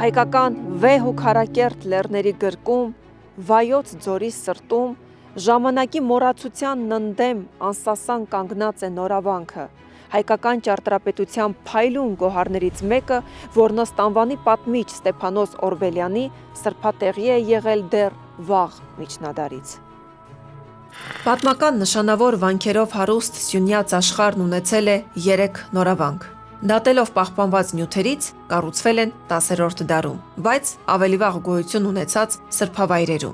հայկական վեհ ու քարակերտ լեռների գրկում, վայոց ձորի սրտում, ժամանակի մոռացության ննդեմ անսասան կանգնած է նորավանքը, հայկական ճարտարապետության փայլուն գոհարներից մեկը, որն ըստ անվանի պատմիչ Ստեփանոս Օրբելյանի սրբատեղի է եղել դեռ վաղ միջնադարից։ Պատմական նշանավոր վանքերով հարուստ Սյունյաց աշխարհն ունեցել է 3 նորավանք։ Դատելով պահպանված նյութերից կառուցվել են 10-րդ դարում, բայց ավելի վաղ գոյություն ունեցած սրբավայրերում։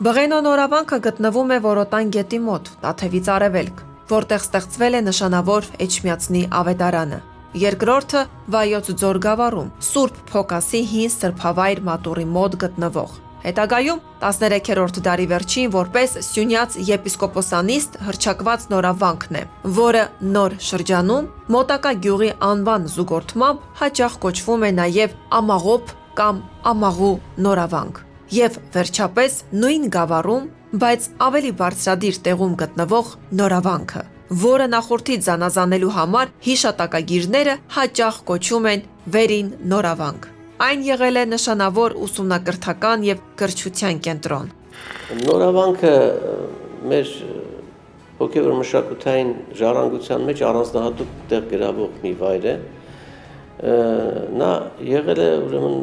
Բղենո նորավանքը գտնվում է Որոտան գետի մոտ, Տաթևից արևելք, որտեղ ստեղծվել է նշանավոր Էջմիածնի ավետարանը։ Երկրորդը Վայոց ձոր գավառում, Սուրբ Փոքասի հին սրբավայր մատուռի մոտ գտնվող։ Հետագայում 13-րդ դարի վերջին որպես Սյունյաց եպիսկոպոսանիստ հռչակված նորավանքն է, որը նոր շրջանում մոտակա գյուղի անվան զուգորդմամբ հաճախ կոչվում է նաև Ամաղոբ կամ Ամաղու նորավանք։ Եվ վերջապես նույն գավառում, բայց ավելի բարձրադիր տեղում գտնվող նորավանքը, որը նախորդից զանազանելու համար հիշատակագիրները հաճախ կոչում են վերին նորավանք։ Այն եղել է նշանավոր ուսումնակրթական եւ կրթության կենտրոն։ Նորավանքը մեր հոգևոր մշակութային ժառանգության մեջ առանձնահատուկ տեղ գրավող մի վայր է։ Նա եղել է ուրեմն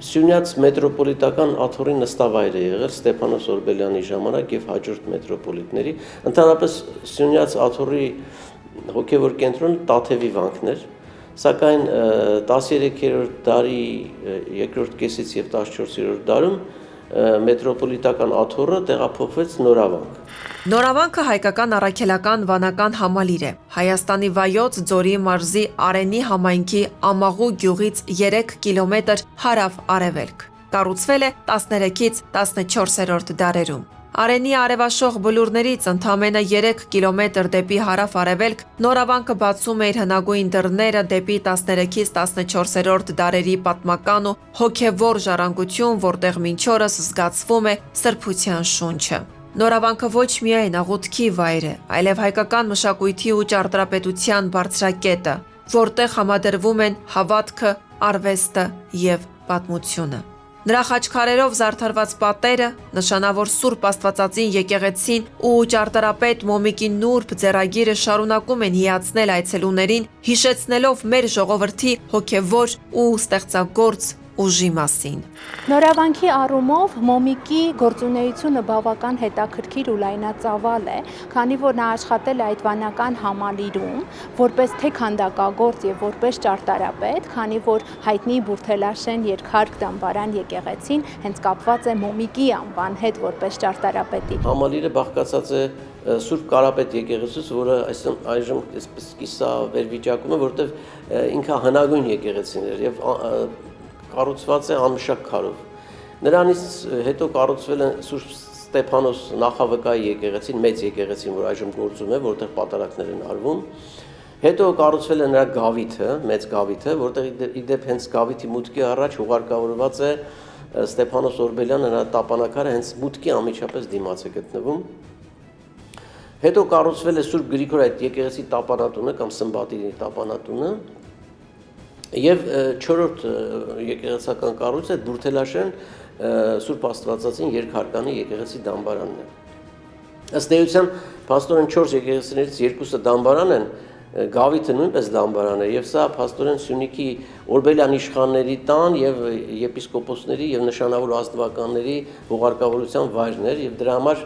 Սյունյաց մետրոպոլիտական աթոռի նստավայր է եղել Ստեփանոս Օրբելյանի ժամանակ եւ հաջորդ մետրոպոլիտների։ Ընդհանրապես Սյունյաց աթոռի հոգևոր կենտրոնը Տաթևի վանքն էր, սակայն 13-րդ դարի երկրորդ կեսից եւ 14-րդ դարում մետրոպոլիտական աթոռը տեղափոխվեց Նորավանք։ Նորավանքը հայկական առաքելական վանական համալիր է։ Հայաստանի Վայոց ձորի մարզի Արենի համայնքի Ամաղու գյուղից 3 կիլոմետր հարավ-արևելք։ Կառուցվել է 13-ից 14-րդ դարերում։ Արենի արևաշող բլուրներից ընդամենը 3 կիլոմետր դեպի հարավ-արևելք Նորավանքը բացում է իր հնագույն դռները դեպի 13-ից 14-րդ դարերի պատմական ու հոգևոր ժառանգություն, որտեղ մինչ օրս զգացվում է սրբության շունչը։ Նորավանքը ոչ միայն աղոթքի վայր է, այլև հայկական մշակույթի ու ճարտարապետության բարձրակետը, որտեղ համադրվում են հավատքը, արվեստը եւ պատմությունը։ Նրա խաչքարերով զարդարված պատերը, նշանավոր Սուրբ Աստվածածին եկեղեցին ու ճարտարապետ Մոմիկի նուրբ ձեռագիրը շարունակում են հիացնել այցելուներին, հիշեցնելով մեր ժողովրդի հոգևոր ու ստեղծագործ ուժի մասին։ Նորավանքի առումով Մոմիկի գործունեությունը բավական հետաքրքիր ու լայնածավալ է, քանի որ նա աշխատել է այդ վանական համալիրում որպես թե քանդակագործ եւ որպես ճարտարապետ, քանի որ հայտնի Բուրթելաշեն երկհարկ դամբարան եկեղեցին հենց կապված է Մոմիկի անվան հետ որպես ճարտարապետի։ Համալիրը բաղկացած է Սուրբ Կարապետ եկեղեցուց, որը այժմ այսպես կիսա վերվիճակում է, որտեղ ինքը հնագույն եկեղեցին էր եւ կառուցված է անմշակ քարով։ Նրանից հետո կառուցվել է Սուրբ Ստեփանոս նախավկայի եկեղեցին, մեծ եկեղեցին, որ այժմ գործում է, որտեղ պատարակներ են արվում։ Հետո կառուցվել է նրա գավիթը, մեծ գավիթը, որտեղ իդեպ հենց գավիթի մուտքի առաջ ուղարկավորված է Ստեփանոս Օրբելյանը, նրա տապանակարը հենց մուտքի անմիջապես դիմաց է գտնվում։ Հետո կառուցվել է Սուրբ Գրիգոր այդ եկեղեցի տապանատունը կամ Սմբատի տապանատունը։ Եվ 4-րդ եկեղեցական կառույցը Բուրթելաշեն Սուրբ Աստվածածին երկհարկանի եկեղեցի դամբարանն է։ Ըստ էության, փաստորեն 4 եկեղեցիներից 2-ը դամբարան են, գավիթը նույնպես դամբարան է, եւ սա փաստորեն Սյունիքի Օրբելյան իշխանների տան եւ եպիսկոպոսների եւ նշանավոր ազնվականների ուղարկավորության վայրն էր, եւ դրա համար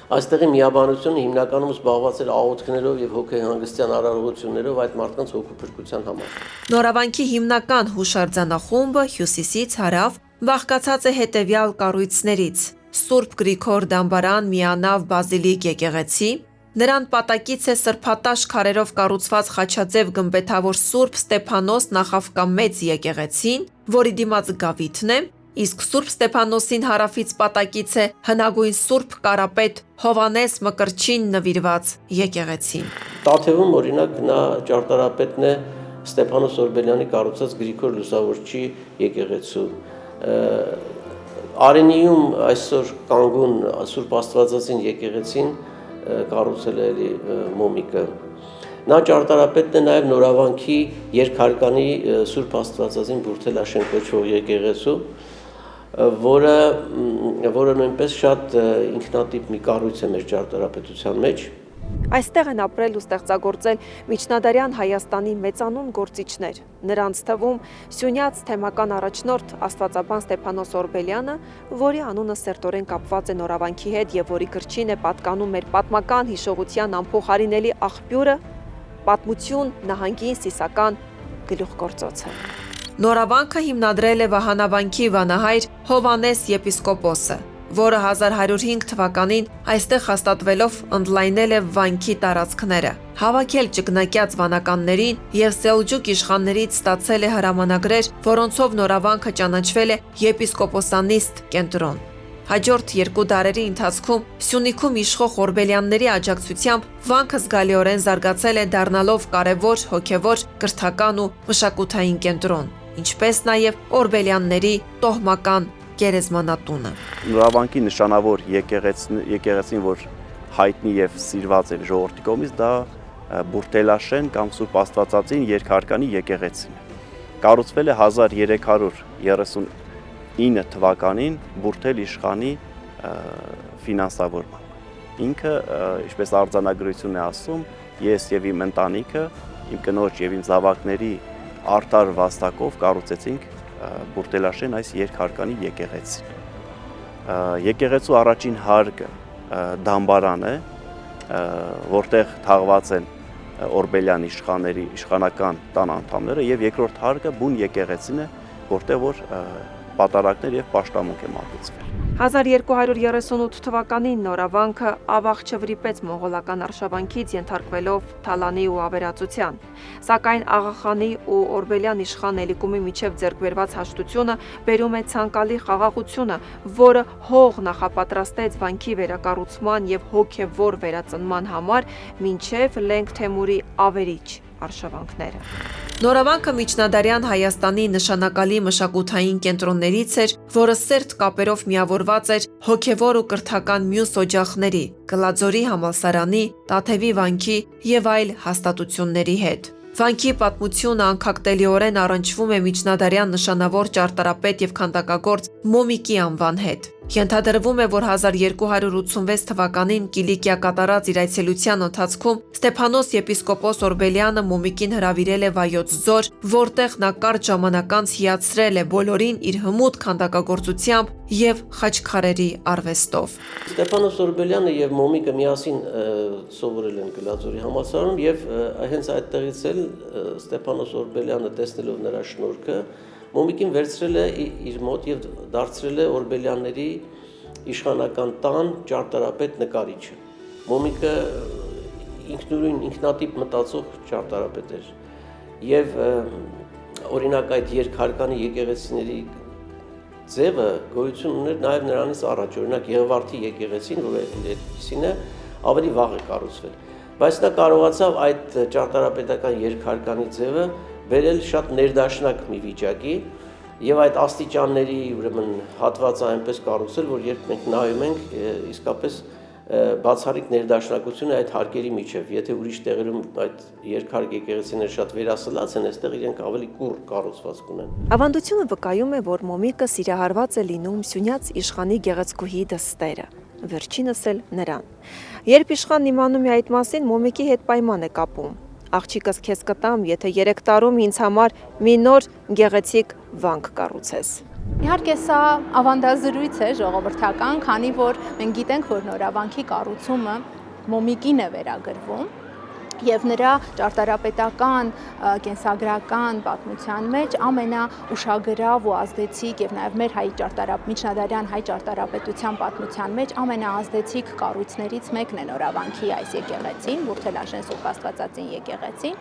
այստեղի միաբանությունը հիմնականում զբաղված էր աղոթքներով եւ հոգեհանգստյան արարողություններով այդ մարդկանց հոգուփրկության համար։ Նորավանքի հիմնական հուշարձանախումբը հյուսիսից հարավ բաղկացած է հետևյալ կառույցներից՝ Սուրբ Գրիգոր դամբարան միանավ բազիլիկ եկեղեցի, նրան պատակից է սրբատաշ քարերով կառուցված խաչաձև գմբեթավոր Սուրբ Ստեփանոս նախավկամեծ եկեղեցին, որի դիմաց գավիթն է, իսկ Սուրբ Ստեփանոսին հարավից պատակից է հնագույն Սուրբ Կարապետ Հովանես Մկրտչին նվիրված եկեղեցին։ Տաթևում օրինակ նա ճարտարապետն է Ստեփանոս Օրբելյանի կառուցած Գրիգոր Լուսավորչի եկեղեցու։ Արենիում այսօր կանգուն Սուրբ Աստվածածին եկեղեցին կառուցել է Մոմիկը։ Նա ճարտարապետն է նաև Նորավանքի երկհարկանի Սուրբ Աստվածածին Բուրթելաշեն կոչվող եկեղեցու, որը նույնպես շատ ինքնատիպ մի կառույց է մեր ճարտարապետության մեջ։ Այստեղ են ապրել ու ստեղծագործել միջնադարյան Հայաստանի մեծանուն գործիչներ։ Նրանց թվում Սյունյաց թեմական առաջնորդ Աստվածաբան Ստեփանոս Օրբելյանը, որի անունը սերտորեն կապված է Նորավանքի հետ եւ որի գրչին է պատկանում մեր պատմական հիշողության անփոխարինելի աղբյուրը, պատմություն նահանգին սիսական գլուխգործոցը։ Նորավանքը հիմնադրել է Վահանավանքի վանահայր Հովանես եպիսկոպոսը, որը 1105 թվականին այստեղ հաստատվելով ընդլայնել է վանքի տարածքները, հավաքել ճգնակյաց վանականներին եւ սելջուկ իշխաններից ստացել է հրամանագրեր, որոնցով Նորավանքը ճանաչվել է եպիսկոպոսանիստ կենտրոն։ Հաջորդ 2 դարերի ընթացքում Սյունիքում իշխող Օրբելյանների աջակցությամբ վանքը զգալիորեն զարգացել է դառնալով կարևոր հոգևոր, կրթական ու մշակութային կենտրոն, ինչպես նաև Օրբելյանների տոհմական գերեզմանատունը։ Նորավանքի նշանավոր եկեղեցին, որ հայտնի եւ սիրված է ժողովրդի կողմից, դա Բուրթելաշեն կամ Սուրբ Աստվածածին երկհարկանի եկեղեցին է։ Կառուցվել է 1339 թվականին Բուրթել իշխանի ֆինանսավորմամբ։ Ինքը, ինչպես արձանագրությունն է ասում, ես եւ իմ ընտանիքը, իմ կնոջ եւ իմ զավակների արդար վաստակով կառուցեցինք Բուրթելաշեն այս երկհարկանի եկեղեցին։ Եկեղեցու առաջին հարկը դամբարան է, որտեղ թաղված են Օրբելյան իշխանական տան անդամները, եւ երկրորդ հարկը բուն եկեղեցին է, որտեղ որ պատարակներ եւ պաշտամունք է մատուցվել։ 1238 թվականին Նորավանքը ավաղ չվրիպեց մոնղոլական արշավանքից ենթարկվելով թալանի ու ավերածության, սակայն Աղախանի ու Օրբելյան իշխան Էլիկումի միջև ձեռքբերված հաշտությունը բերում է ցանկալի խաղաղությունը, որը հող նախապատրաստեց վանքի վերակառուցման եւ հոգեվոր վերածնման համար մինչև Լենգ Թեմուրի ավերիչ արշավանքները։ Նորավանքը միջնադարյան Հայաստանի նշանակալի մշակութային կենտրոններից էր, որը սերտ կապերով միավորված էր հոգևոր ու կրթական մյուս օջախների, Գլաձորի համալսարանի, Տաթևի վանքի եւ այլ հաստատությունների հետ։ Վանքի պատմությունը անկախտելիորեն առնչվում է միջնադարյան նշանավոր ճարտարապետ եւ քանդակագործ Մոմիկի անվան հետ։ Ենթադրվում է, որ 1286 թվականին Կիլիկիա կատարած իր այցելության ընթացքում Ստեփանոս եպիսկոպոս Օրբելյանը Մոմիկին հրավիրել է Վայոց ձոր, որտեղ նա կարճ ժամանակ անց հիացրել է բոլորին իր հմուտ քանդակագործությամբ եւ խաչքարերի արվեստով։ Ստեփանոս Օրբելյանը եւ Մոմիկը միասին սովորել են Գլաձորի համալսարանում եւ հենց այդտեղից էլ Ստեփանոս Օրբելյանը տեսնելով նրա շնորհքը Մոմիկին վերցրել է իր մոտ եւ դարձրել է Օրբելյանների իշխանական տան ճարտարապետ նկարիչը։ Մոմիկը ինքնատիպ մտածող ճարտարապետ էր եւ օրինակ այդ երկհարկանի եկեղեցիների ձևը գոյություն ուներ նաեւ նրանից առաջ, օրինակ Եղվարդի եկեղեցին, որը այդպիսին է, ավելի վաղ է կառուցվել, բայց նա կարողացավ այդ ճարտարապետական երկհարկանի ձևը բերել շատ ներդաշնակ մի վիճակի եւ այդ աստիճանների ուրեմն հատվածը այնպես կառուցել, որ երբ մենք նայում ենք, իսկապես բացառիկ ներդաշնակություն է այդ հարկերի միջև։ Եթե ուրիշ տեղերում այդ երկհարկ եկեղեցիները շատ վերասլաց են, այստեղ իրենք ավելի կուռ կառուցվածք ունեն։ Ավանդությունը վկայում է, որ Մոմիկը սիրահարված է լինում Սյունյաց իշխանի գեղեցկուհի դստերը, վերջինս էլ նրան։ Երբ իշխանն իմանում է այդ մասին, Մոմիկի հետ պայման է կապում։ Աղջիկս քեզ կտամ, եթե 3 տարում ինձ համար մի նոր գեղեցիկ վանք կառուցես։ Իհարկե սա ավանդազրույց է ժողովրդական, քանի որ մենք գիտենք, որ Նորավանքի կառուցումը Մոմիկին է վերագրվում եւ նրա ճարտարապետական, կենսագրական պատմության մեջ ամենաուշագրավ ու ազդեցիկ եւ նաեւ մեր միջնադարյան հայ ճարտարապետության պատմության մեջ ամենաազդեցիկ կառույցներից մեկն է Նորավանքի այս եկեղեցին, Բուրթելաշեն Սուրբ Աստվածածին եկեղեցին,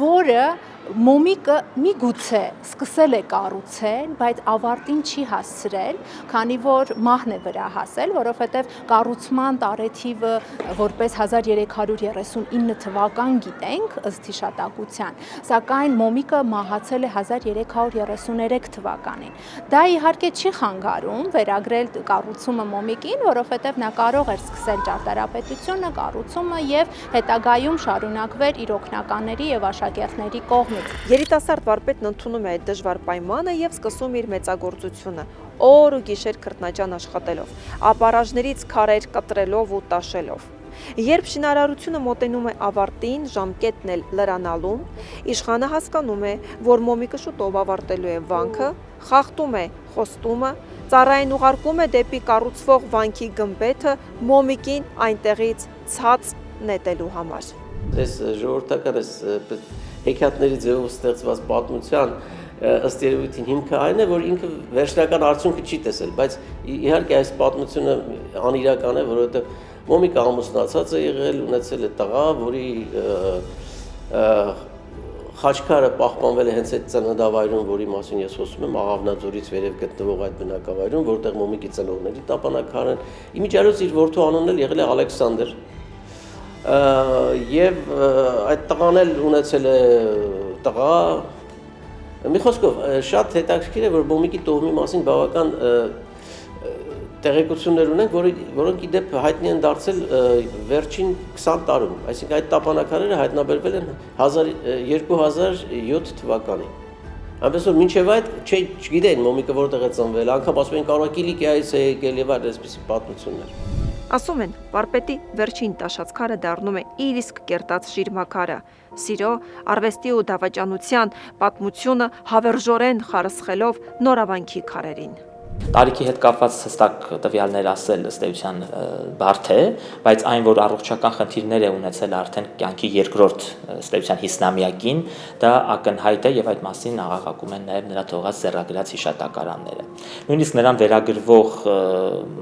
որը մոմիկը միգուցե սկսել է կառուցել, բայց ավարտին չի հասցրել, քանի որ մահն է վրա հասել, որովհետև կառուցման տարեթիվը որպես 1339 թվական գիտենք ըստ հիշատակության, սակայն մոմիկը մահացել է 1333 թվականին։ Դա իհարկե չի խանգարում վերագրել կառուցումը մոմիկին, որովհետև նա կարող էր սկսել ճարտարապետությունը, կառուցումը եւ հետագայում շարունակվեր իր օգնականների եւ աշակերտների կողմից։ Երիտասարդ վարպետն ընդունում է այդ դժվար պայմանը եւ սկսում իր մեծագործությունը, օր ու գիշեր քրտնաջան աշխատելով, ապարաժներից քարեր կտրելով ու տաշելով։ Երբ շինարարությունը մոտենում է ավարտին, ժամկետն էլ լրանալուն, իշխանը հասկանում է, որ մոմիկը շուտով ավարտելու է վանքը, խախտում է խոստումը, ծառային ուղարկում է դեպի կառուցվող վանքի գմբեթը մոմիկին այնտեղից ցած նետելու համար։ Այս ժողովրդական հեքիաթների ձևով ստեղծված պատմության ըստ երևույթին հիմքը այն է, որ ինքը վերջնական արդյունքը չի տեսել, բայց իհարկե այս պատմությունը անիրական է, որովհետև մոմիկը ամուսնացած է եղել, ունեցել է տղա, որի խաչքարը պահպանվել է հենց այդ ծննդավայրում, որի մասին ես խոսում եմ, Աղավնաձորից վերև գտնվող այդ բնակավայրում, որտեղ մոմիկի ծնողների տապանակար են։ Իմիջիայլոց իր որդու անունն էլ եղել է Ալեքսանդր։ Եվ այդ տղան էլ ունեցել է տղա, մի խոսքով շատ հետաքրքիր է, որ մոմիկի տոհմի մասին բավական տեղեկություններ ունենք, որոնք ի դեպ հայտնի են դարձել վերջին 20 տարում, այսինքն այդ տապանակարերը հայտնաբերվել են 2007 թվականին։ Այնպես որ մինչև այդ չգիտեն մոմիկը որտեղ է ծնվել, անգամ ասում են կարող է Կիլիկիայից է եկել եւ այլ այսպիսի պատմություններ։ Ասում են, վարպետի վերջին տաշած քարը դառնում է իր իսկ կերտած շիրմաքարը, սիրո, արվեստի ու դավաճանության պատմությունը հավերժորեն խարսխելով նորավանքի քարերին։ Տարիքի հետ կապված հստակ տվյալներ ասել ըստ էության բարդ է, բայց այն, որ առողջական խնդիրներ է ունեցել արդեն կյանքի երկրորդ ըստ էության 50-ամյակին, դա ակնհայտ է եւ այդ մասին աղաղակում են նաեւ նրա թողած ձեռագրած հիշատակարանները։ Նույնիսկ նրան վերագրվող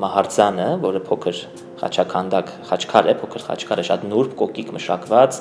մահարձանը, որը փոքր խաչաքանդակ խաչքար է, փոքր խաչքար է, շատ նուրբ, կոկիկ մշակված,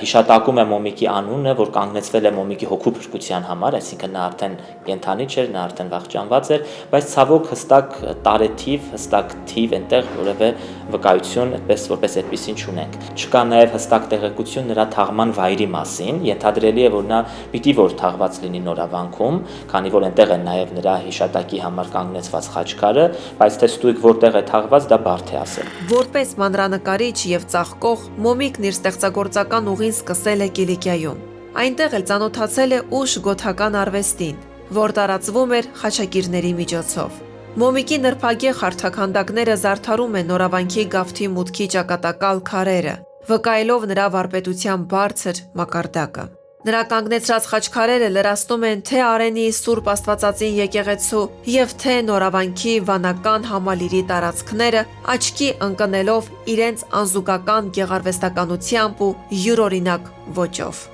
հիշատակում է մոմիկի անունը, որ կանգնեցվել է մոմիկի հոգու փրկության համար, այսինքն նա արդեն կենթանի չէր, նա արդեն վախճանված էր, բայց ցավոք հստակ տարեթիվ, հստակ թիվ այնտեղ որևէ վկայություն որպես այդպեսին չունենք։ Չկա նաև հստակ տեղեկություն նրա թաղման վայրի մասին, ենթադրելի է, որ նա պիտի որ թաղված լինի Նորավանքում, քանի որ այնտեղ է նաև նրա հիշատակի համար կանգնեցված խաչքարը, բայց թե ստույգ որտեղ է թաղված, դա բարդ է ասել։ Որպես մանրանկարիչ եւ ծաղկող, Մոմիկն իր ստեղծագործական ուղին սկսել է Կիլիկիայում։ Այնտեղ էլ ծանոթացել է ուշ գոթական արվեստին, որ տարածվում էր խաչակիրների միջոցով։ Մոմիկի նրբագեղ հարթաքանդակները զարդարում են Նորավանքի գավթի մուտքի ճակատակալ քարերը, վկայելով նրա վարպետության բարձր մակարդակը։ Նրա կանգնեցրած խաչքարերը լրացնում են թե Արենի Սուրբ Աստվածածին եկեղեցու եւ թե Նորավանքի վանական համալիրի տարածքները, աչքի ընկնելով իրենց անզուգական գեղարվեստականությամբ ու յուրօրինակ ոճով։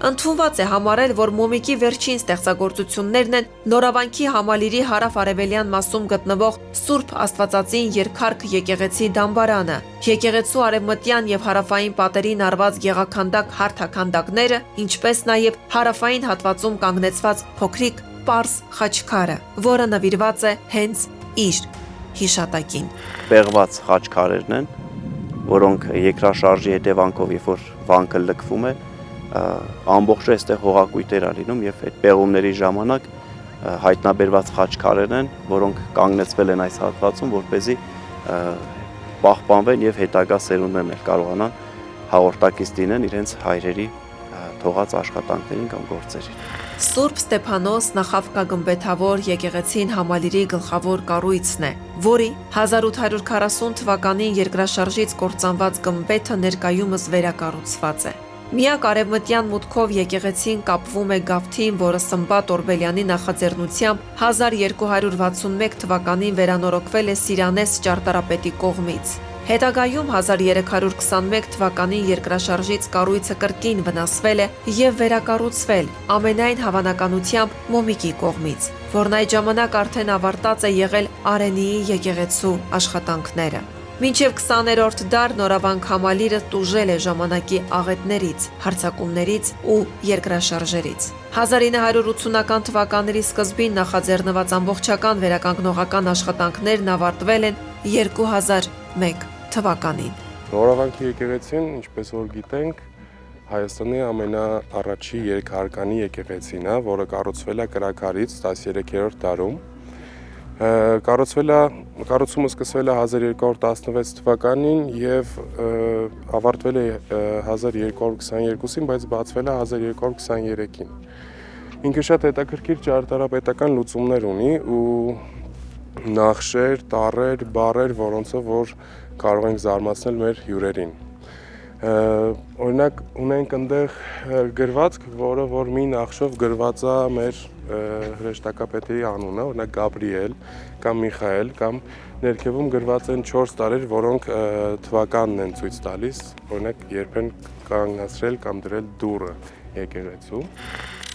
Ընդունված է համարել, որ Մոմիկի վերջին ստեղծագործություններն են Նորավանքի համալիրի հարավ-արևելյան մասում գտնվող Սուրբ Աստվածածին երկհարկ եկեղեցի դամբարանը, եկեղեցու արևմտյան եւ հարավային պատերին արված գեղաքանդակ հարթաքանդակները, ինչպես նաեւ հարավային հատվածում կանգնեցված փոքրիկ պարզ խաչքարը, որը նվիրված է հենց իր հիշատակին։ Պեղված խաչքարերն են, որոնք երկրաշարժի հետևանքով, երբ որ վանքը լքվում է, ամբողջ այստեղ հողակույտեր ալինում եւ այդ պեղումների ժամանակ հայտնաբերված խաչքարեր են, որոնք կանգնեցվել են այս հատվածում, որպեսզի պահպանվեն եւ հետագա սերունդներն էլ կարողանան հաղորդակից լինեն իրենց հայրերի թողած աշխատանքներին կամ գործերին։ Սուրբ Ստեփանոս նախավկագմբեթավոր եկեղեցին համալիրի գլխավոր կառույցն է, որի 1840 թվականին երկրաշարժից կործանված գմբեթը ներկայումս վերակառուցված է։ Միակ արևմտյան մուտքով եկեղեցին կապվում է գավթին, որը Սմբատ Օրբելյանի նախաձեռնությամբ 1261 թվականին վերանորոգվել է Սիրանես ճարտարապետի կողմից։ Հետագայում 1321 թվականին երկրաշարժից կառույցը կրկին վնասվել է եւ վերակառուցվել ամենայն հավանականությամբ Մոմիկի կողմից, որն այդ ժամանակ արդեն ավարտած է եղել Արենիի եկեղեցու աշխատանքները։ Մինչև 20-րդ դար նորավանք համալիրը տուժել է ժամանակի աղետներից, հարձակումներից ու երկրաշարժերից։ 1980-ական թվականների սկզբին նախաձեռնված ամբողջական վերականգնողական աշխատանքներն ավարտվել են 2001 թվականին։ Նորավանքի եկեղեցին, ինչպես որ գիտենք, Հայաստանի ամենաառաջի երկհարկանի եկեղեցին է, որը կառուցվել է կրաքարից 13-րդ դարում։ Կառուցումը սկսվել է 1216 թվականին եւ ավարտվել է 1222-ին, բայց բացվել է 1223-ին։ Ինքը շատ հետաքրքիր ճարտարապետական լուծումներ ունի ու նախշեր, տառեր, բառեր, որոնցով որ կարող ենք զարմացնել մեր հյուրերին։ Օրինակ ունենք այնտեղ գրվածք, որը որ մի նախշով գրված է մեր հրեշտակապետերի անունը, օրինակ Գաբրիել կամ Միխայել, կամ ներքևում գրված են 4 տարեր, որոնք թվականն են ցույց տալիս, օրինակ երբ են կանգնացրել կամ դրել դուռը եկեղեցու։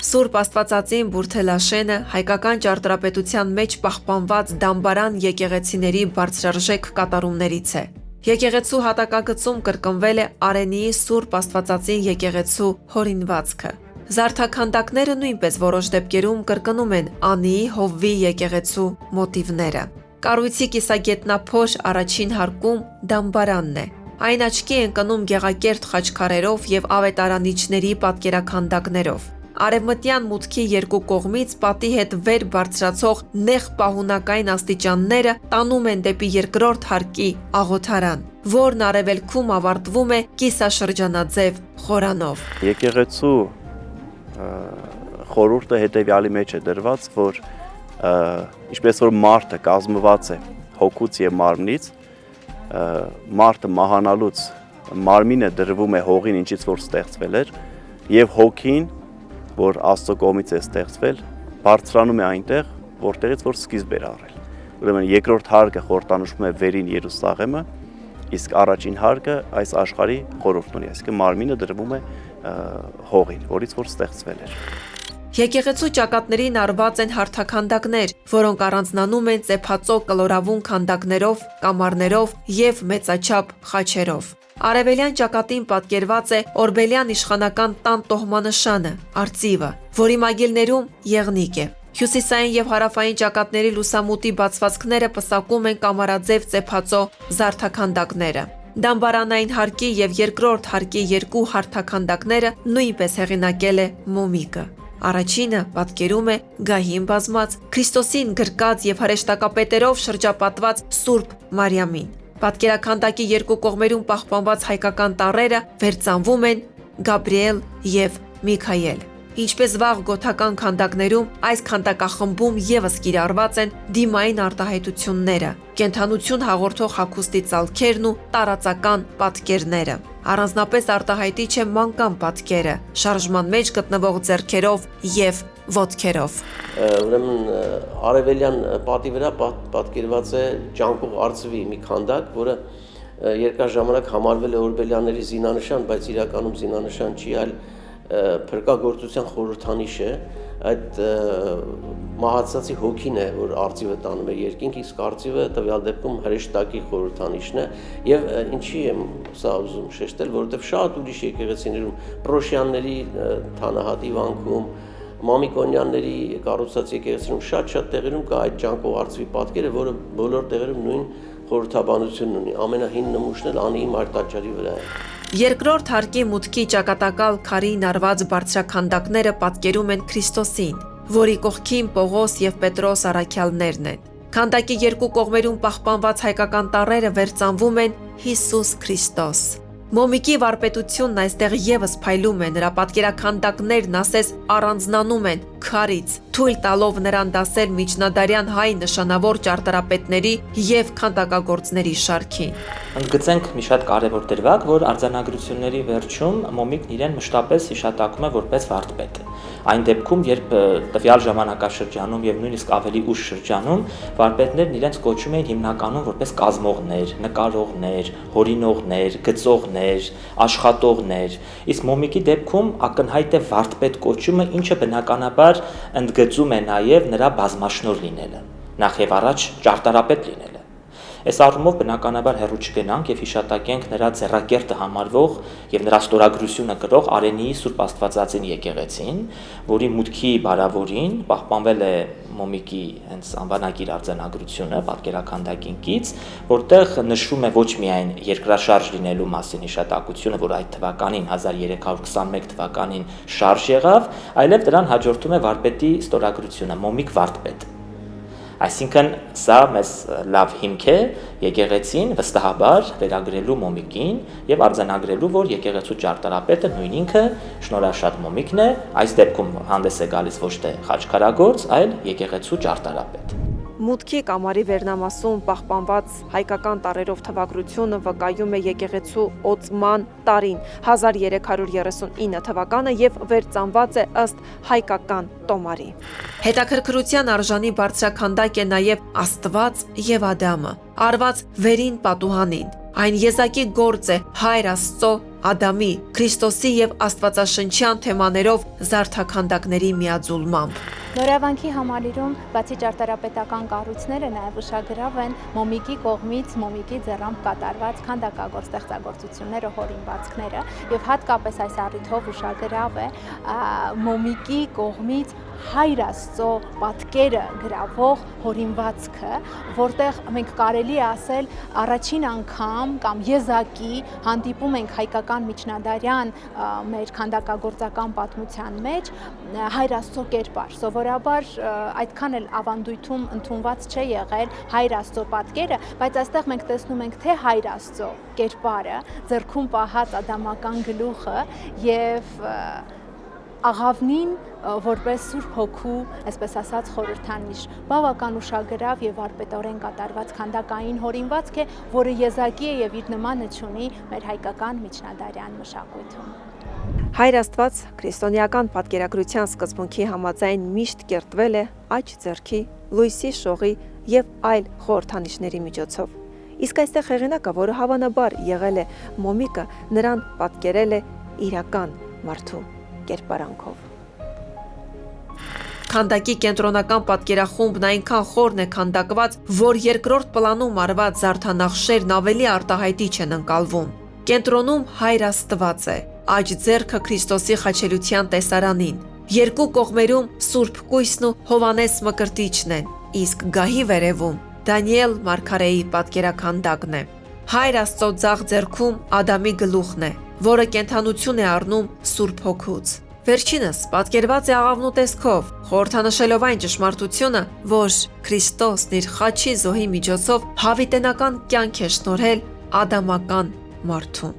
Սուրբ Աստվածածին Բուրթելաշենը հայկական ճարտարապետության մեջ պահպանված դամբարան եկեղեցիների բարձրարժեք կատարումներից է։ Եկեղեցու հատակագծում կրկնվել է Արենիի Սուրբ Աստվածածին եկեղեցու հորինվածքը։ Զարդաքանդակները նույնպես որոշ դեպքերում կրկնում են Անիի Հովվի եկեղեցու մոտիվները։ Կառույցի կիսագետնափոշ առաջին հարկում դամբարանն է։ Այն աչքի ընկնում գեղակերտ խաչքարերով եւ ավետարանիչների պատկերաքանդակներով։ Արևմտյան մուտքի երկու կողմից պատի հետ վեր բարձրացող նեղ պահունակային աստիճանները տանում են դեպի երկրորդ հարկի աղոթարան, որն արևելքում ավարտվում է կիսաշրջանաձև խորանով։ Եկեղեցու խորհուրդը հետևյալի մեջ է դրված, որ ինչպես որ մարդը կազմված է հոգուց եւ մարմնից, մարդը մահանալուց մարմինը դրվում է հողին, ինչից որ ստեղծվել էր, եւ հոգին, որ Աստծո կողմից է ստեղծվել, բարձրանում է այնտեղ, որտեղից որ սկիզբ էր առել։ Ուրեմն երկրորդ հարկը խորհրդանշում է վերին Երուսաղեմը, իսկ առաջին հարկը այս աշխարհի խորհուրդն ունի, այսինքն մարմինը դրվում է հողին, որից որ ստեղծվել էր։ Եկեղեցու ճակատներին արված են հարթաքանդակներ, որոնք առանձնանում են ծեփածո կլորավուն քանդակներով, կամարներով եւ մեծաչափ խաչերով։ Արևելյան ճակատին պատկերված է Օրբելյան իշխանական տան տոհմանշանը, արծիվը, որի մագիլներում եղնիկ է։ Հյուսիսային եւ հարավային ճակատների լուսամուտի բացվածքները պսակում են կամարաձև ծեփածո զարդաքանդակները։ Դամբարանային հարկի եւ երկրորդ հարկի երկու հարթաքանդակները նույնպես հեղինակել է Մոմիկը։ Առաջինը պատկերում է գահին բազմած Քրիստոսին գրկած եւ հրեշտակապետերով շրջապատված Սուրբ Մարիամին։ Պատկերաքանդակի երկու կողմերում պահպանված հայկական տառերը վերծանվում են Գաբրիել եւ Միքայել։ Ինչպես վաղ գոթական քանդակներում, այս քանդակախմբում եւս կիրառված են դիմային արտահայտությունները, կենթանություն հաղորդող հագուստի ցալքերն ու տարածական պատկերները։ Առանձնապես արտահայտիչ է մանկան պատկերը, շարժման մեջ գտնվող ձեռքերով եւ ոտքերով։ Ուրեմն արևելյան պատի վրա պատկերված է ջանկող արծվի մի քանդակ, որը երկար ժամանակ համարվել է օրբելյանների զինանշան, բայց իրականում զինանշան չի, այլ փրկagorցության խորհրդանիշ է, այդ մահացածի հոգին է, որ արծիվը տանում է երկինք, իսկ արծիվը տվյալ դեպքում հրեշտակի խորհրդանիշն է, եւ ինչի եմ սա ուզում շեշտել, որովհետեւ շատ ուրիշ եկեղեցիներում, Պրոշյանների Թանահատի վանքում, Մամիկոնյանների կառուցած եկեղեցիներում շատ տեղերում կա այդ ջանկող արծվի պատկերը, որը բոլոր տեղերում նույն խորհրդաբանությունն ունի, ամենահին նմուշն էլ Անիի մարտաճարի վրա է։ Երկրորդ հարկի մուտքի ճակատակալ քարին արված բարձրաքանդակները պատկերում են Քրիստոսին, որի կողքին Պողոս եւ Պետրոս առաքյալներն են։ Քանդակի երկու կողմերում պահպանված հայկական տառերը վերծանվում են Հիսուս Քրիստոս։ Մոմիկի վարպետությունն այստեղ եւս փայլում է, նրա պատկերաքանդակներն ասես առանձնանում են քարից, թույլ տալով նրան դասել միջնադարյան հայ նշանավոր ճարտարապետների եւ քանդակագործների շարքին։ Ընդգծենք մի շատ կարևոր դրվագ, որ արձանագրությունների վերջում Մոմիկն իրեն մշտապես հիշատակում է որպես վարդպետ։ Այն դեպքում, երբ տվյալ ժամանակաշրջանում եւ նույնիսկ ավելի ուշ շրջանում վարպետներն իրենց կոչում էին հիմնականում որպես կազմողներ, նկարողներ, հորինողներ, գծողներ, աշխատողներ, իսկ Մոմիկի դեպքում ակնհայտ է վարդպետ կոչումը, ինչը բնականաբար ընդգծում է նաեւ նրա բազմաշնորհ լինելը, նախ եւ առաջ ճարտարապետ լինելը։ Այս առումով բնականաբար հեռու չգնանք եւ հիշատակենք նրա ձեռակերտը համարվող եւ նրա ստորագրությունը կրող Արենիի Սուրբ Աստվածածին եկեղեցին, որի մուտքի բարավորին պահպանվել է Մոմիկի հենց անվանագիր արձանագրությունը պատկերաքանդակին կից, որտեղ նշվում է ոչ միայն երկրաշարժ լինելու մասին հիշատակությունը, որ այդ թվականին 1321 թվականին շարժ եղավ, այլև դրան հաջորդում է վարպետի ստորագրությունը Մոմիկ վարդպետ։ Այսինքն սա մեզ լավ հիմք է եկեղեցին վստահաբար վերագրելու Մոմիկին եւ արձանագրելու, որ եկեղեցու ճարտարապետը նույն ինքը շնորհաշատ Մոմիկն է, այս դեպքում հանդես է գալիս ոչ թե խաչքարագործ, այլ եկեղեցու ճարտարապետ։ Մուտքի կամարի վերնամասում պահպանված հայկական տառերով թվագրությունը վկայում է եկեղեցու օծման տարին 1339 թվականը եւ վերծանված է ըստ հայկական տոմարի։ Հետաքրքրության արժանի բարձրաքանդակ է նաեւ Աստված եւ Ադամը, արված վերին պատուհանին։ Այն եզակի գործ է Հայր Աստծո, Ադամի, Քրիստոսի եւ Աստվածաշնչյան թեմաներով զարդաքանդակների միաձուլմամբ։ Նորավանքի համալիրում բացի ճարտարապետական կառույցները նաև ուշագրավ են Մոմիկի կողմից Մոմիկի ձեռամբ կատարված քանդակագործ ստեղծագործությունները, հորինվածքները եւ հատկապես այս առիթով ուշագրավ է Մոմիկի կողմից Հայր Աստծո պատկերը գրավող հորինվածքը, որտեղ մենք կարելի է ասել առաջին անգամ կամ եզակի հանդիպում ենք հայկական միջնադարյան մեր քանդակագործական պատմության մեջ Հայր Աստծո կերպար։ Սովորաբար այդքան էլ ավանդույթում ընդունված չէ եղել Հայր Աստծո պատկերը, բայց այստեղ մենք տեսնում ենք թե Հայր Աստծո կերպարը, ձեռքում պահած ադամական գլուխը եւ աղավնին որպես Սուրբ Հոգու, այսպես ասած, խորհրդանիշ, բավական ուշագրավ եւ վարպետորեն կատարված քանդակային հորինվածք է, որը եզակի է եւ իր նմանը չունի մեր հայկական միջնադարյան մշակույթում։ Հայր Աստված քրիստոնեական պատկերագրության սկզբունքի համաձայն միշտ կերտվել է աջ ձեռքի, լույսի շողի եւ այլ խորհրդանիշների միջոցով։ Իսկ այստեղ հեղինակը, որը հավանաբար եղել է Մոմիկը, նրան պատկերել է իրական մարդու կերպարանքով։ Քանդակի կենտրոնական պատկերախումբն այնքան խորն է քանդակված, որ երկրորդ պլանում արված զարդանախշերն ավելի արտահայտիչ են ընկալվում։ Կենտրոնում Հայր Աստված է, աջ ձեռքը Քրիստոսի խաչելության տեսարանին։ Երկու կողմերում Սուրբ Կույսն ու Հովանես Մկրտիչն են, իսկ գահի վերևում Դանիել Մարգարեի պատկերաքանդակն է։ Հայր Աստծո ձախ ձեռքում Ադամի գլուխն է, որը կենդանություն է առնում Սուրբ Հոգուց։ Վերջինս պատկերված է աղավնու տեսքով, խորհրդանշելով այն ճշմարտությունը, որ Քրիստոսն իր խաչի զոհի միջոցով հավիտենական կյանք է շնորհել ադամական մարդուն։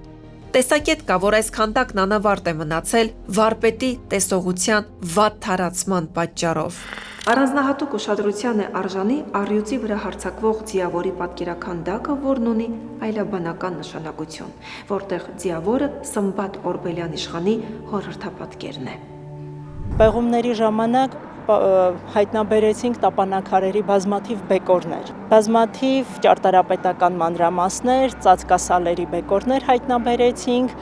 Տեսակետ կա, որ այս քանդակն անավարտ է մնացել վարպետի տեսողության վատ թարացման պատճառով։ Առանձնահատուկ ուշադրության է արժանի առյուծի վրա հարձակվող ձիավորի պատկերաքանդակը, որն ունի այլաբանական նշանակություն, որտեղ ձիավորը Սմբատ Օրբելյան իշխանի հորհրդապատկերն է։ Պեղումների ժամանակ հայտնաբերեցինք տապանակարերի բազմաթիվ բեկորներ, բազմաթիվ ճարտարապետական մանրամասներ, ծածկասալերի բեկորներ հայտնաբերեցինք,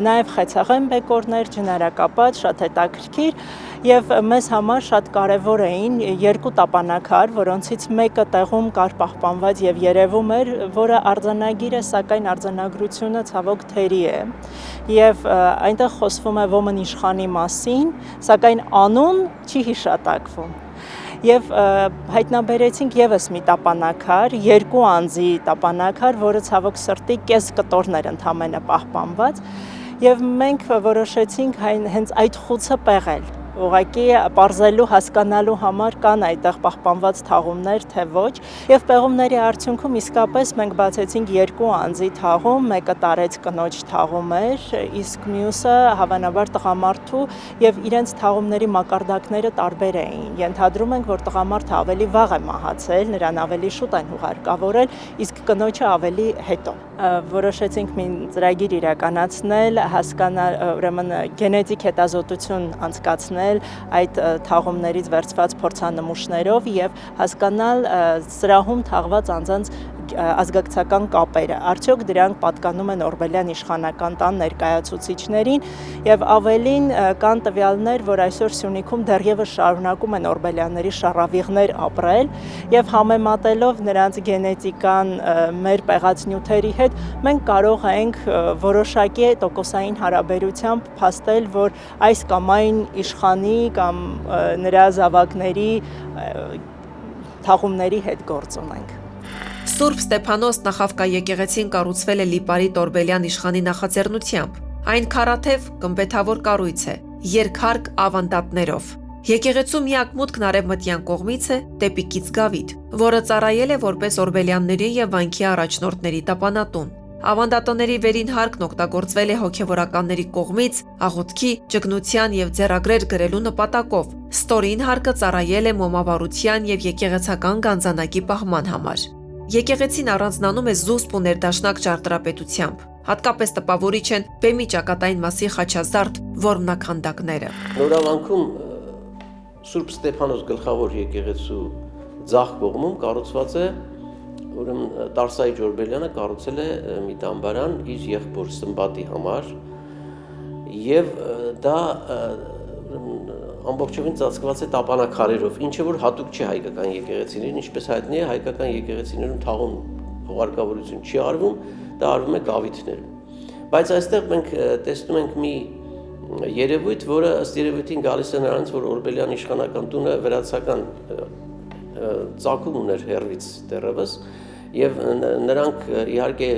նաև խեցեղեն բեկորներ, ջնարակապատ, շատ հետաքրքիր եւ մեզ համար շատ կարեւոր էին երկու տապանակար, որոնցից մեկը տեղում կար պահպանված եւ երևում էր, որը արձանագիր է, սակայն արձանագրությունը ցավոք թերի է եւ այնտեղ խոսվում է ոմն իշխանի մասին, սակայն անուն չի հիշատակվում։ Եվ հայտնաբերեցինք եւս մի տապանակար, երկու անձի տապանակար, որը ցավոք սրտի կես կտորներ ընդամենը պահպանված, եւ մենք որոշեցինք հենց այդ խուցը պեղել։ Ուղղակի պարզելու հասկանալու համար կան այդտեղ պահպանված թաղումներ, թե ոչ, եւ պեղումների արդյունքում իսկապես մենք բացեցինք երկու անձի թաղում, մեկը տարեց կնոջ թաղում էր, իսկ մյուսը հավանաբար տղամարդու, եւ իրենց թաղումների մակարդակները տարբեր էին։ Ենթադրում ենք, որ տղամարդը ավելի վաղ է մահացել, նրան ավելի շուտ են հուղարկավորել, իսկ կնոջը ավելի հետո։ Որոշեցինք մի ծրագիր իրականացնել, հասկանալ, ուրեմն գենետիկ հետազոտություն անցկացնել այդ թաղումներից վերցված փորձանմուշներով եւ հասկանալ սրահում թաղված անձանց ազգակցական կապերը։ Արդյոք դրանք պատկանում են օրբելյան իշխանական տան ներկայացուցիչներին եւ ավելին կան տվյալներ, որ այսօր Սյունիքում դեռևս շարունակում են օրբելյանների շառավիղներ ապրել եւ համեմատելով նրանց գենետիկան մեր պեղած նյութերի հետ մենք կարող ենք որոշակի տոկոսային հարաբերությամբ փաստել, որ այս կամ այն իշխանի կամ նրա զավակների թաղումների հետ գործ ունենք։ Սուրբ Ստեփանոս նախավկա եկեղեցին կառուցվել է Լիպարիտ Օրբելյան իշխանի նախաձեռնությամբ։ Այն քարաթև գմբեթավոր կառույց է, երկհարկ ավանդատներով։ Եկեղեցու միակ մուտքն արևմտյան կողմից է դեպի Կիցգավիթ, որը ծառայել է որպես օրբելյանների եւ վանքի առաջնորդների տապանատուն։ Ավանդատոների վերին հարկն օգտագործվել է հոգևորականների կողմից աղոթքի, ճգնության եւ ձեռագրեր գրելու նպատակով։ Ստորին հարկը ծառայել է մոմավառության եւ եկեղեցական գանձանակի պահման համար։ Եկեղեցին առանձնանում է զուսպ ու ներդաշնակ ճարտարապետությամբ։ Հատկապես տպավորիչ են բեմի ճակատային մասի խաչազարդ որմնաքանդակները։ Նորավանքում Սուրբ Ստեփանոս գլխավոր եկեղեցու ձախ կողմում կառուցված է, ուրեմն Տարսայիչ Օրբելյանը կառուցել է մի դամբարան իր եղբոր Սմբատի համար եւ դա ամբողջովին ծածկված է տապանակարերով, ինչը որ հատուկ չի հայկական եկեղեցիներին, ինչպես հայտնի է, հայկական եկեղեցիներում թաղում հուղարկավորություն չի արվում, դա արվում է գավիթներում։ Բայց այստեղ մենք տեսնում ենք մի երևույթ, որը ըստ երևույթին գալիս է նրանից, որ Օրբելյան իշխանական տունը վերացական ծագում ուներ հեռվից դեռևս, եւ նրանք իհարկե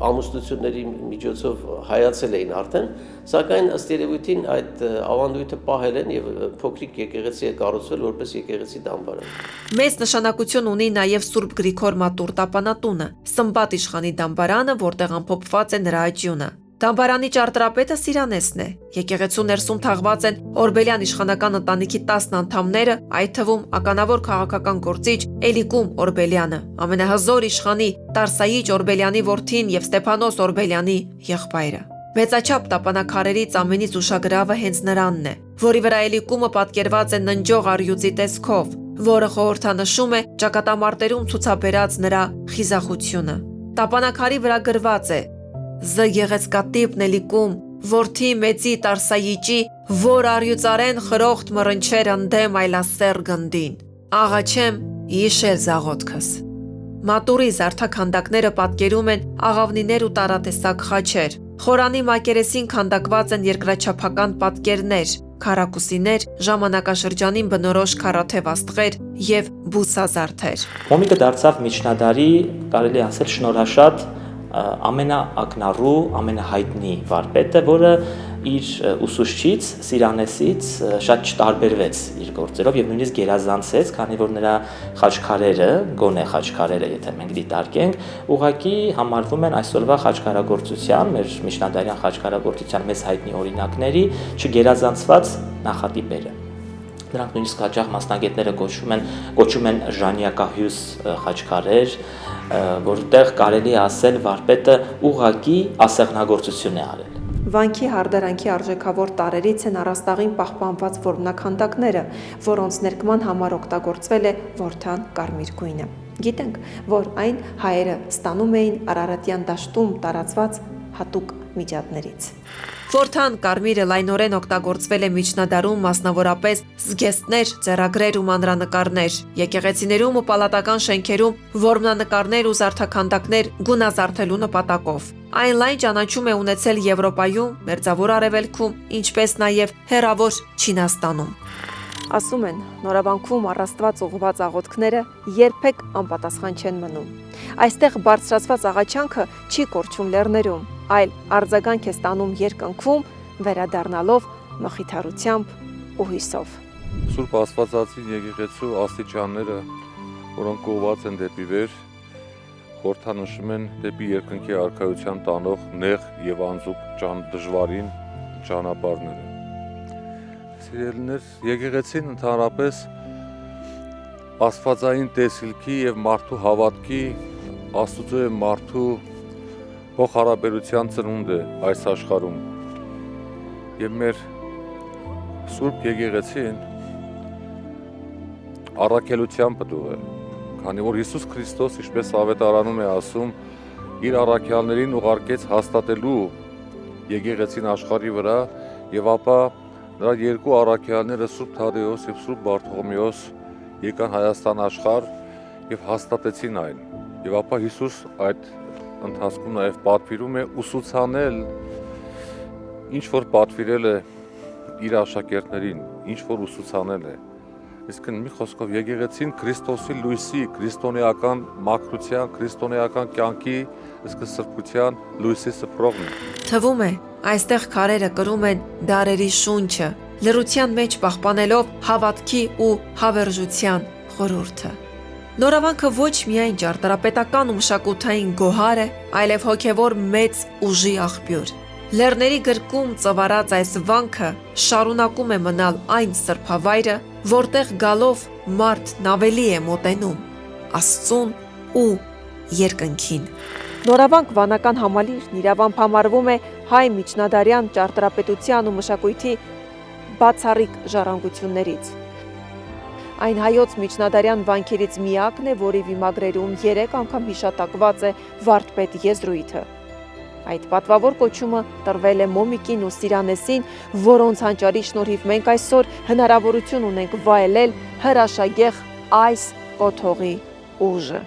ամուսնությունների միջոցով հայացել էին արդեն, սակայն ըստ երևույթին այդ ավանդույթը պահել են եւ փոքրիկ եկեղեցի է կառուցվել որպես եկեղեցի դամբարան։ Մեծ նշանակություն ունի նաեւ Սուրբ Գրիգոր Մատուր տապանատունը, Սմբատ իշխանի դամբարանը, որտեղ ամփոփված է նրա աճյունը։ Դամբարանի ճարտարապետը Սիրանեսն է։ Եկեղեցու ներսում թաղված են Օրբելյան իշխանական ընտանիքի 10 անդամները, այդ թվում ականավոր քաղաքական գործիչ Էլիկում Օրբելյանը, ամենահզոր իշխանի Տարսայիչ Օրբելյանի որդին եւ Ստեփանոս Օրբելյանի եղբայրը։ Մեծաչափ տապանակարերից ամենից ուշագրավը հենց նրանն է, որի վրա Էլիկումը պատկերված է ննջող առյուծի տեսքով, որը խորհրդանշում է ճակատամարտերում ցուցաբերած նրա խիզախությունը։ Տապանակարի վրա գրված է. Զ գեղեցկատիպն Էլիկում, որդի մեծի Տարսայիչի, որ առյուծարեն խրոխտ մռնչեր ընդեմ այլասեր գնդին։ Աղաչեմ իշել զաղոթքս։ Մատուրի զարդաքանդակները պատկերում են աղավնիներ ու տարատեսակ խաչեր։ Խորանի մակերեսին քանդակված են երկրաչափական պատկերներ, քարակուսիներ, ժամանակաշրջանին բնորոշ քարաթև աստղեր եւ բուսազարդեր։ Մոմիկը դարձավ միջնադարի, կարելի ասել, շնորհաշատ ամենաակնառու, ամենահայտնի վարպետը, որը իր ուսուցչից Սիրանեսից շատ չտարբերվեց իր գործերով եւ նույնիսկ գերազանցեց, քանի որ նրա խաչքարերը, գոնե խաչքարերը, եթե մենք դիտարկենք, ուղղակի համարվում են այսօրվա խաչքարագործության, մեր միջնադարյան խաչքարագործության մեծ հայտնի օրինակների չգերազանցված նախատիպերը։ Նրանք նույնիսկ հաճախ մասնագետները կոչում են ժանյակահյուս խաչքարեր, որտեղ կարելի է ասել վարպետը ուղղակի ասեղնագործություն է արել։ Վանքի հարդարանքի արժեքավոր տարերից են առաստաղին պահպանված որմնաքանդակները, որոնց ներկման համար օգտագործվել է որդան կարմիր գույնը։ Գիտենք, որ այն հայերը ստանում էին Արարատյան դաշտում տարածված հատուկ միջատներից։ Որդան կարմիրը լայնորեն օգտագործվել է միջնադարում մասնավորապես զգեստներ, ձեռագրեր ու մանրանկարներ, եկեղեցիներում ու պալատական շենքերում որմնանկարներ ու զարդաքանդակներ գունազարդելու նպատակով։ Այն լայն ճանաչում է ունեցել Եվրոպայում, Մերձավոր Արևելքում, ինչպես նաև հեռավոր Չինաստանում։ Ասում են, նորավանքում առաստված ուղղված աղոթքները երբեք անպատասխան չեն մնում։ Այստեղ բարձրացված աղաչանքը չի կորչում լեռներում, այլ արձագանք է ստանում երկնքում, վերադառնալով մխիթարությամբ ու հույսով։ Սուրբ Աստվածածին եկեղեցու աստիճանները, որոնք ուղղված են դեպի վեր, խորհրդանշում են դեպի երկնքի արքայության տանող նեղ եւ անզուգ դժվարին ճանապարհները։ Սիրելիներ, եկեղեցին ընդհանրապես աստվածային տեսիլքի եւ մարդու հավատքի, Աստծո եւ մարդու փոխհարաբերության ծնունդ է այս աշխարհում։ Եվ մեր Սուրբ եկեղեցին առաքելության պտուղ է, քանի որ Հիսուս Քրիստոս, ինչպես ավետարանում է ասում, իր առաքյալներին ուղարկեց հաստատելու եկեղեցին աշխարհի վրա, եւ ապա նրա երկու առաքյալները Սուրբ Թադեոս եւ Սուրբ Բարթողոմեոս եկան Հայաստան աշխարհ եւ հաստատեցին այն։ Եվ ապա Հիսուս այդ ընթացքում նաեւ պատվիրում է ուսուցանել, ինչ որ պատվիրել է իր աշակերտներին, ինչ որ ուսուցանել է։ Իսկ մի խոսքով եկեղեցին Քրիստոսի լույսի, քրիստոնեական մաքրության, քրիստոնեական կյանքի, իսկ սրբության լույսի սփռողն է։ Թվում է, այստեղ քարերը կրում են դարերի շունչը, լրության մեջ պահպանելով հավատքի ու հավերժության խորհուրդը։ Նորավանքը ոչ միայն ճարտարապետական ու մշակութային գոհար է, այլև հոգևոր մեծ ուժի աղբյուր։ Լեռների գրկում ծավալած այս վանքը շարունակում է մնալ այն սրբավայրը, որտեղ գալով մարդն ավելի է մոտենում Աստծուն ու երկնքին։ Նորավանք վանական համալիրն իրավամբ համարվում է հայ միջնադարյան ճարտարապետության ու մշակույթի բացառիկ ժառանգություններից։ Այն հայոց միջնադարյան վանքերից միակն է, որի վիմագրերում 3 անգամ հիշատակված է վարդպետ եզրույթը։ Այդ պատվավոր կոչումը տրվել է Մոմիկին ու Սիրանեսին, որոնց հանճարի շնորհիվ մենք այսօր հնարավորություն ունենք վայելել հրաշագեղ այս կոթողի ուժը։